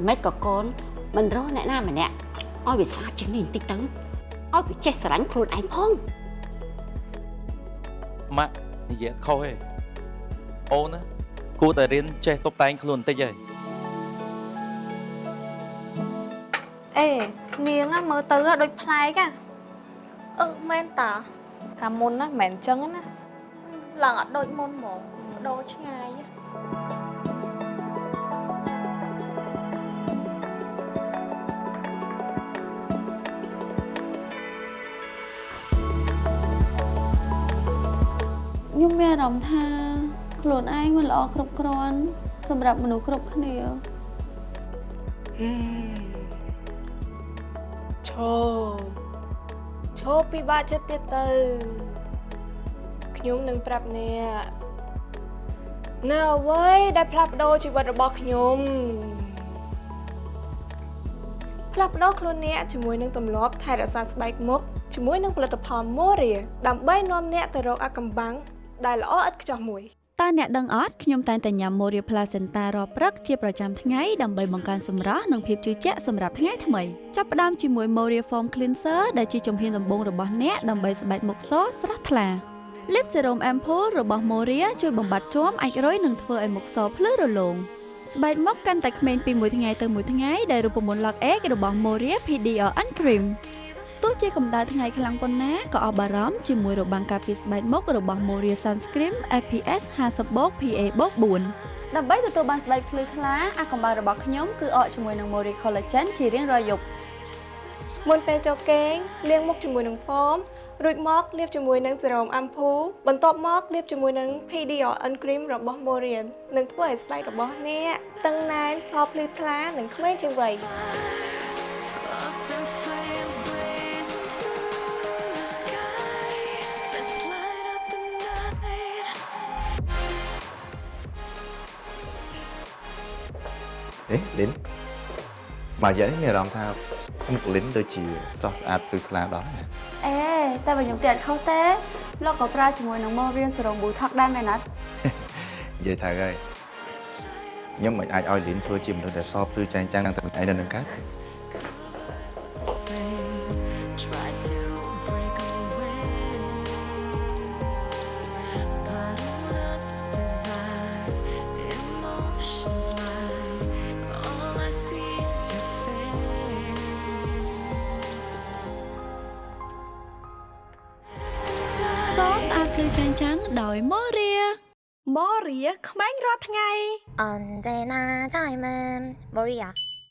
mấy có con mình rối nè nam mà nè ôi bị sao chứng nhìn tí tứ ôi bị chết sẵn khuôn anh phong mạ như vậy thôi ô nữa cô tại riêng che tóc tay luôn tay vậy ê niềng á mơ tứ á đôi play cả men tả cả môn á mẹn chân á lần ở đôi môn một đồ chứ ngày á Nhưng mà rộng thaខ្លួនឯងមិនល្អគ្រប់គ្រាន់សម្រាប់មនុស្សគ្រប់គ្នាឈោពីបាក់ចិត្តទៀតទៅខ្ញុំនឹងប្រាប់អ្នកនៅអ្វីដែលផ្លាស់ប្ដូរជីវិតរបស់ខ្ញុំផ្លាស់ប្ដូរខ្លួនអ្នកជាមួយនឹងទម្លាប់ថែរក្សាស្បែកមុខជាមួយនឹងផលិតផល Moria ដើម្បីនាំអ្នកទៅរកអាថ៌កំបាំងដែលល្អឥតខ្ចោះមួយតើអ្នកដឹងអត់ខ្ញុំតែងតែញ៉ាំ Moria Placenta រាល់ព្រឹកជាប្រចាំថ្ងៃដើម្បីបង្កើនសម្រស់និងភាពជឿជាក់សម្រាប់ថ្ងៃថ្មីចាប់ផ្ដើមជាមួយ Moria Foam Cleanser ដែលជាជំហានដំបូងរបស់អ្នកដើម្បីស្បែកមុខសស្រស់ថ្លា Lip Serum Ampoule របស់ Moria ជួយបំបត្តិជាំអាចរុយនិងធ្វើឲ្យមុខសភ្លឺរលោងស្បែកមុខកាន់តែក្មេងពីមួយថ្ងៃទៅមួយថ្ងៃដែលរូបមន្ត Lock Egg របស់ Moria PDRN Cream ទោះជាកម្ដៅថ្ងៃខ្លាំងប៉ុណ្ណាក៏អបអរំជាមួយរបាំងការពារស្បែកមុខរបស់ Moria Sunscreen FPS 50+ PA+4 ដើម្បីទទួលបានស្បែកភ្លឺថ្លាអាកំបាំងរបស់ខ្ញុំគឺអកជាមួយនឹង Moria Collagen ជារៀងរាល់យប់ មុនពេលចូលគេងលាងមុខជាមួយនឹងហ្វមរួចមកលាបជាមួយនឹងសេរ៉ូមអាំភូបន្ទាប់មកលាបជាមួយនឹង PDRN Cream របស់ Moria នឹងធ្វើឲ្យស្បែករបស់អ្នកតឹងណែនសភ្លឺថ្លានិងក្មេងជាងវ័យLính mà vậy nghe làm thao một lính tôi chỉ so sạt từ là đó nè អេតែបើខ្ញុំទៀតខុសទេលោកក៏ប្រើជាមួយនឹង Moria Serum Botox ដែរមែនអត់ vậy thầy ơi nhưng mà ai oi lính thôi chìm được để so từ trang trang đang từng ai nên đừng cắt Sauce ស្អាតភ្លឺចែងចាំងដោយ Moria Moria ក្មេងរាល់ថ្ងៃ 언제나 젊은 머리야